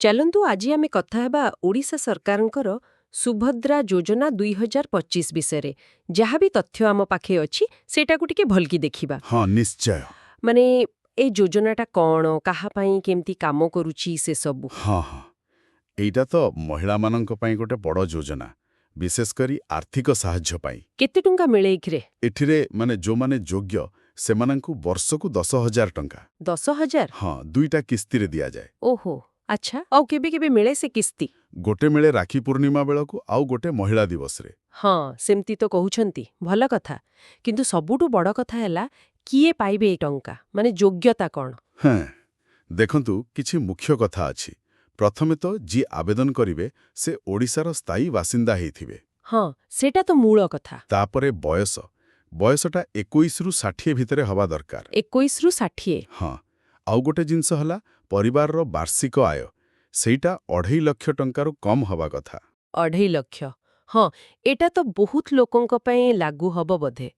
ଚାଲନ୍ତୁ ଆଜି ଆମେ କଥା ହେବା ଓଡ଼ିଶା ସରକାରଙ୍କର ସୁଭଦ୍ରା ଯୋଜନା 2025 ବିଷୟରେ। ଯାହା ବି ତଥ୍ୟ ଆମ ପାଖେ ଅଛି ସେଇଟାକୁ ଟିକେ ଭଲକି ଦେଖିବା। ହଁ ନିଶ୍ଚୟ। ମାନେ ଏ ଯୋଜନାଟା କ'ଣ, କାହା ପାଇଁ କେମିତି କାମ କରୁଛି ସେସବୁ। ହଁ ହଁ ଏଇଟା ତ ମହିଳାମାନଙ୍କ ପାଇଁ ଗୋଟେ ବଡ଼ ଯୋଜନା, ବିଶେଷ କରି ଆର୍ଥିକ ସାହାଯ୍ୟ ପାଇଁ। କେତେ ଟଙ୍କା ମିଳେ ଏଥିରେ? ଏଠିରେ ଯୋଉମାନେ ଯୋଗ୍ୟ ସେମାନଙ୍କୁ ବର୍ଷକୁ 10,000 ଟଙ୍କା। 10,000? ହଁ, 2ଟା କିସ୍ତିରେ ଦିଆଯାଏ। ଓହୋ, ଆଚ୍ଛା। ଆଉ କେବେ କେବେ ମିଳେ ସେ କିସ୍ତି? ଗୋଟେ ମିଳେ ରାକ୍ଷୀ ପୂର୍ଣ୍ଣିମା ବେଳକୁ, ଆଉ ଗୋଟେ ମହିଳା ଦିବସରେ। ହଁ, ସେମିତି ତ କହୁଛନ୍ତି, ଭଲ କଥା। କିନ୍ତୁ ସବୁଠୁ ବଡ଼ କଥା ହେଲା କିଏ ପାଇବେ ଏ ଟଙ୍କା, ମାନେ ଯୋଗ୍ୟତା କ'ଣ? ହଁ, ଦେଖନ୍ତୁ କିଛି ମୁଖ୍ୟ କଥା ଅଛି। ପ୍ରଥମେ ତ ଯିଏ ଆବେଦନ କରିବେ ସେ ଓଡ଼ିଶାର ସ୍ଥାୟୀ ବାସିନ୍ଦା ହେଇଥିବେ। ହଁ, ସେଇଟା ତ ମୂଳ କଥା। ତାପରେ ବୟସଟା 21ରୁ 60 ଭିତରେ ହବା ଦରକାର। 21ରୁ 60? ହଁ, ଆଉ ଗୋଟେ ଜିନିଷ ହେଲା ପରିବାରର ବାର୍ଷିକ ଆୟ। ସେଇଟା 2.5 ଲକ୍ଷ ଟଙ୍କାରୁ କମ୍ ହବା କଥା। 2.5 ଲକ୍ଷ? ହଁ, ଏଇଟା ତ ବହୁତ ଲୋକଙ୍କ ପାଇଁ ଲାଗୁ ହବ ବୋଧେ।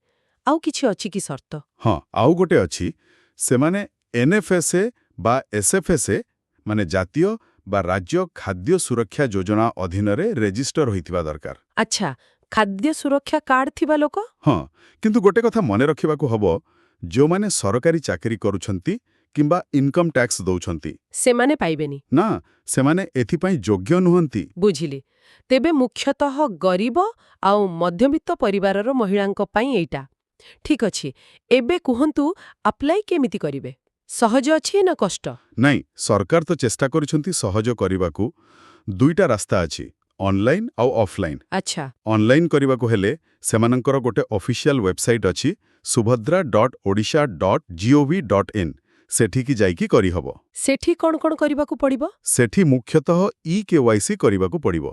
ଆଉ କିଛି ଅଛି କି ସର୍ତ୍ତ? ହଁ, ଆଉ ଗୋଟେ ଅଛି, ସେମାନେ NFSA ବା SFSA ଜାତୀୟ ବା ରାଜ୍ୟ ଖାଦ୍ୟ ସୁରକ୍ଷା ଯୋଜନା ଅଧୀନରେ ରେଜିଷ୍ଟର ହୋଇଥିବା ଦରକାର। ଆଚ୍ଛା, ଖାଦ୍ୟ ସୁରକ୍ଷା କାର୍ଡ ଥିବା ଲୋକ? ହଁ, କିନ୍ତୁ ଗୋଟେ କଥା ମନେ ରଖିବାକୁ ହବ, ଯେଉଁମାନେ ସରକାରୀ ଚାକିରି କରୁଛନ୍ତି କିମ୍ବା ଇନକମ୍ ଟ୍ୟାକ୍ସ ଦଉଛନ୍ତି, ସେମାନେ ପାଇବେନି? ନା, ସେମାନେ ଏଥିପାଇଁ ଯୋଗ୍ୟ ନୁହନ୍ତି। ବୁଝିଲି। ତେବେ ମୁଖ୍ୟତଃ ଗରିବ ଆଉ ମଧ୍ୟବିତ୍ତ ପରିବାରର ମହିଳାଙ୍କ ପାଇଁ ଏଇଟା। ଠିକ୍ ଅଛି। ଏବେ କୁହନ୍ତୁ, ଆପ୍ଲାଇ କେମିତି କରିବେ? ସହଜ ଅଛି ନା କଷ୍ଟ? ନାଇଁ, ସରକାର ତ ଚେଷ୍ଟା କରୁଛନ୍ତି ସହଜ କରିବାକୁ। 2ଟା ରାସ୍ତା ଅଛି, ଅନଲାଇନ୍ ଆଉ ଅଫଲାଇନ୍। ଆଚ୍ଛା। ଅନଲାଇନ୍ କରିବାକୁ ହେଲେ ସେମାନଙ୍କର ଗୋଟେ ଅଫିସିଆଲ ୱେବସାଇଟ୍ ଅଛି, subhadra.odisha.gov.in। ସେଠିକି ଯାଇକି କରିହବ। ସେଠି କ'ଣ କ'ଣ କରିବାକୁ ପଡ଼ିବ? ସେଠି ମୁଖ୍ୟତଃ KYC କରିବାକୁ ପଡ଼ିବ,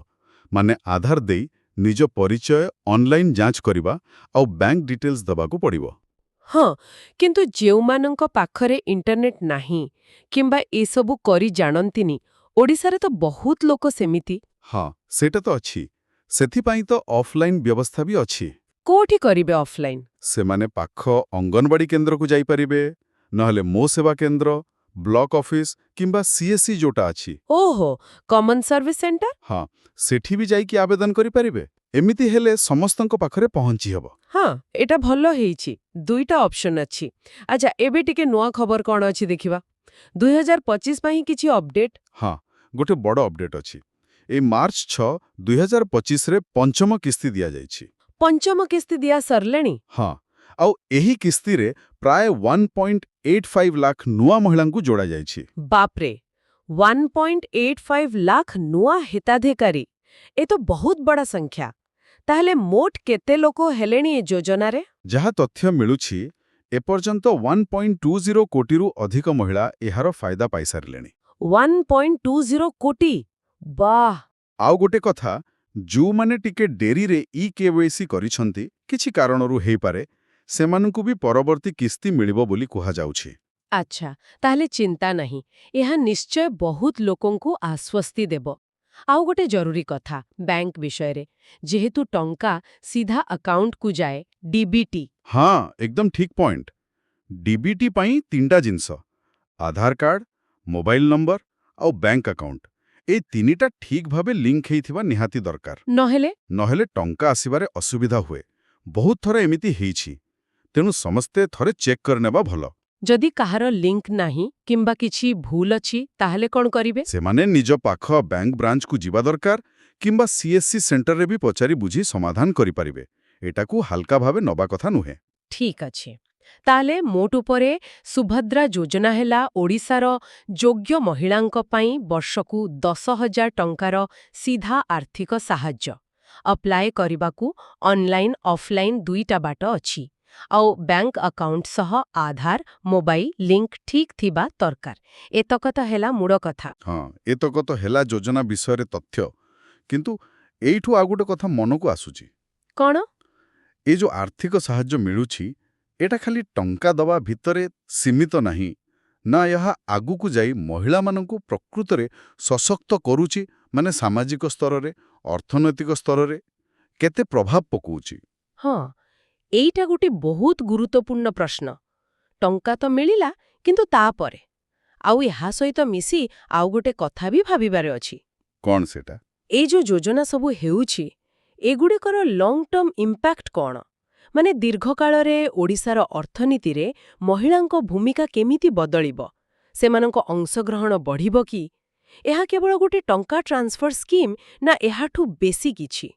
ମାନେ ଆଧାର ଦେଇ ନିଜ ପରିଚୟ ଅନଲାଇନ୍ ଯାଞ୍ଚ କରିବା ଆଉ ବ୍ୟାଙ୍କ ଡିଟେଲ୍ସ ଦେବାକୁ ପଡ଼ିବ। ହଁ, କିନ୍ତୁ ଯେଉଁମାନଙ୍କ ପାଖରେ ଇଣ୍ଟରନେଟ୍ ନାହିଁ କିମ୍ବା ଏସବୁ କରି ଜାଣନ୍ତିନି, ଓଡ଼ିଶାରେ ତ ବହୁତ ଲୋକ ସେମିତି। ହଁ, ସେଇଟା ତ ଅଛି। ସେଥିପାଇଁ ତ ଅଫଲାଇନ୍ ବ୍ୟବସ୍ଥା ବି ଅଛି। କୋଉଠି କରିବେ ଅଫଲାଇନ୍? ସେମାନେ ପାଖ ଅଙ୍ଗନବାଡ଼ି କେନ୍ଦ୍ରକୁ ଯାଇପାରିବେ, ନହେଲେ ମୋ ସେବା କେନ୍ଦ୍ର, ବ୍ଲକ ଅଫିସ୍ କିମ୍ବା CSC ଯୋଉଟା ଅଛି। ଓହୋ, କମନ୍ ସର୍ଭିସ୍ ସେଣ୍ଟର? ହଁ, ସେଠି ବି ଯାଇକି ଆବେଦନ କରିପାରିବେ। ଏମିତି ହେଲେ ସମସ୍ତଙ୍କ ପାଖରେ ପହଞ୍ଚି ହେବ। ହଁ, ଏଟା ଭଲ ହେଇଛି। 2ଟା ଅପସନ୍ ଅଛି। ଆଚ୍ଛା, ଏବେ ଟିକେ ନୂଆ ଖବର କ'ଣ ଅଛି ଦେଖିବା। 2025 ପାଇଁ କିଛି ଅପଡେଟ୍? ହଁ, ଗୋଟେ ବଡ଼ ଅପଡେଟ୍ ଅଛି। ଏଇ ମାର୍ଚ୍ଚ 6, 2025ରେ ପଞ୍ଚମ କିସ୍ତି ଦିଆଯାଇଛି। ପଞ୍ଚମ କିସ୍ତି ଦିଆ ସରିଲାଣି? ହଁ, ଆଉ ଏହି କିସ୍ତିରେ ପ୍ରାୟ 1.85 ଲାଖ ନୂଆ ମହିଳାଙ୍କୁ ଯୋଡ଼ାଯାଇଛି। ବାପ୍ରେ, 1.85 ଲାଖ ନୂଆ ହିତାଧିକାରୀ। ଏ ତ ବହୁତ ବଡ଼ ସଂଖ୍ୟା। ତାହେଲେ ମୋଟ କେତେ ଲୋକ ହେଲେଣି ଏ ଯୋଜନାରେ? ଯାହା ତଥ୍ୟ ମିଳୁଛି, ଏପର୍ଯ୍ୟନ୍ତ 1.20 କୋଟିରୁ ଅଧିକ ମହିଳା ଏହାର ଫାଇଦା ପାଇସାରିଲେଣି। 1.20 କୋଟି? ବାଃ! ଆଉ ଗୋଟେ କଥା, ଯେଉଁମାନେ ଟିକେ ଡେରିରେ KYC କରିଛନ୍ତି, କିଛି କାରଣରୁ ହେଇପାରେ, ସେମାନଙ୍କୁ ବି ପରବର୍ତ୍ତୀ କିସ୍ତି ମିଳିବ ବୋଲି କୁହାଯାଉଛି। ଆଚ୍ଛା, ତାହେଲେ ଚିନ୍ତା ନାହିଁ। ଏହା ନିଶ୍ଚୟ ବହୁତ ଲୋକଙ୍କୁ ଆଶ୍ୱସ୍ତି ଦେବ। ଆଉ ଗୋଟେ ଜରୁରୀ କଥା, ବ୍ୟାଙ୍କ ବିଷୟରେ। ଯେହେତୁ ଟଙ୍କା ସିଧା ଆକାଉଣ୍ଟକୁ ଯାଏ, DBT। ହଁ, ଏକଦମ ଠିକ୍ ପଏଣ୍ଟ। DBT ପାଇଁ 3ଟା ଜିନିଷ, ଆଧାର କାର୍ଡ, ମୋବାଇଲ ନମ୍ବର ଆଉ ବ୍ୟାଙ୍କ ଆକାଉଣ୍ଟ। ଏଇ 3ଟା ଠିକ୍ ଭାବେ ଲିଙ୍କ ହେଇଥିବା ନିହାତି ଦରକାର। ନହେଲେ ଟଙ୍କା ଆସିବାରେ ଅସୁବିଧା ହୁଏ। ବହୁତ ଥର ଏମିତି ହେଇଛି। ତେଣୁ ସମସ୍ତେ ଥରେ ଚେକ୍ କରିନେବା ଭଲ। ଯଦି କାହାର ଲିଙ୍କ ନାହିଁ କିମ୍ବା କିଛି ଭୁଲ ଅଛି, ତାହେଲେ କ'ଣ କରିବେ? ସେମାନେ ନିଜ ପାଖ ବ୍ୟାଙ୍କ ବ୍ରାଞ୍ଚକୁ ଯିବା ଦରକାର, କିମ୍ବା CSC ସେଣ୍ଟରରେ ବି ପଚାରି ବୁଝି ସମାଧାନ କରିପାରିବେ। ଏଟାକୁ ହାଲକା ଭାବେ ନବା କଥା ନୁହେଁ। ଠିକ୍ ଅଛି। ତାହେଲେ ମୋଟ ଉପରେ ସୁଭଦ୍ରା ଯୋଜନା ହେଲା ଓଡ଼ିଶାର ଯୋଗ୍ୟ ମହିଳାଙ୍କ ପାଇଁ ବର୍ଷକୁ 10,000 ଟଙ୍କାର ସିଧା ଆର୍ଥିକ ସାହାଯ୍ୟ। ଆପ୍ଲାଏ କରିବାକୁ ଅନଲାଇନ୍ ଅଫଲାଇନ୍ 2ଟା ବାଟ ଅଛି। ଆଉ ବ୍ୟାଙ୍କ ଆକାଉଣ୍ଟ ସହ ଆଧାର, ମୋବାଇଲ ଲିଙ୍କ ଠିକ୍ ଥିବା ଦରକାର। ଏତକ ତ ହେଲା ମୂଳ କଥା। ହଁ, ଏତକ ତ ହେଲା ଯୋଜନା ବିଷୟରେ ତଥ୍ୟ। କିନ୍ତୁ ଏଇଠୁ ଆଉ ଗୋଟେ କଥା ମନକୁ ଆସୁଛି। କ'ଣ? ଏ ଯୋଉ ଆର୍ଥିକ ସାହାଯ୍ୟ ମିଳୁଛି, ଏଟା ଖାଲି ଟଙ୍କା ଦବା ଭିତରେ ସୀମିତ ନାହିଁ, ନା ଏହା ଆଗକୁ ଯାଇ ମହିଳାମାନଙ୍କୁ ପ୍ରକୃତରେ ସଶକ୍ତ କରୁଛି, ମାନେ ସାମାଜିକ ସ୍ତରରେ, ଅର୍ଥନୈତିକ ସ୍ତରରେ କେତେ ପ୍ରଭାବ ପକାଉଛି? ହଁ, ଏଇଟା ଗୋଟେ ବହୁତ ଗୁରୁତ୍ୱପୂର୍ଣ୍ଣ ପ୍ରଶ୍ନ। ଟଙ୍କା ତ ମିଳିଲା, କିନ୍ତୁ ତାପରେ ଆଉ ଏହା ସହିତ ମିଶି ଆଉ ଗୋଟେ କଥା ବି ଭାବିବାରେ ଅଛି। କ'ଣ ସେଟା? ଏଇ ଯୋଉ ଯୋଜନା ସବୁ ହେଉଛି, ଏଗୁଡ଼ିକର ଲଙ୍ଗ୍ ଟର୍ମ ଇମ୍ପାକ୍ଟ କ'ଣ? ମାନେ ଦୀର୍ଘକାଳରେ ଓଡ଼ିଶାର ଅର୍ଥନୀତିରେ ମହିଳାଙ୍କ ଭୂମିକା କେମିତି ବଦଳିବ? ସେମାନଙ୍କ ଅଂଶଗ୍ରହଣ ବଢ଼ିବ କି? ଏହା କେବଳ ଗୋଟେ ଟଙ୍କା ଟ୍ରାନ୍ସଫର ସ୍କିମ୍ ନା ଏହାଠୁ ବେଶୀ କିଛି?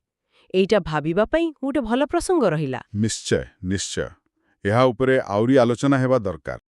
ଏଇଟା ଭାବିବା ପାଇଁ ଗୋଟେ ଭଲ ପ୍ରସଙ୍ଗ ରହିଲା। ନିଶ୍ଚୟ ନିଶ୍ଚୟ। ଏହା ଉପରେ ଆହୁରି ଆଲୋଚନା ହେବା ଦରକାର।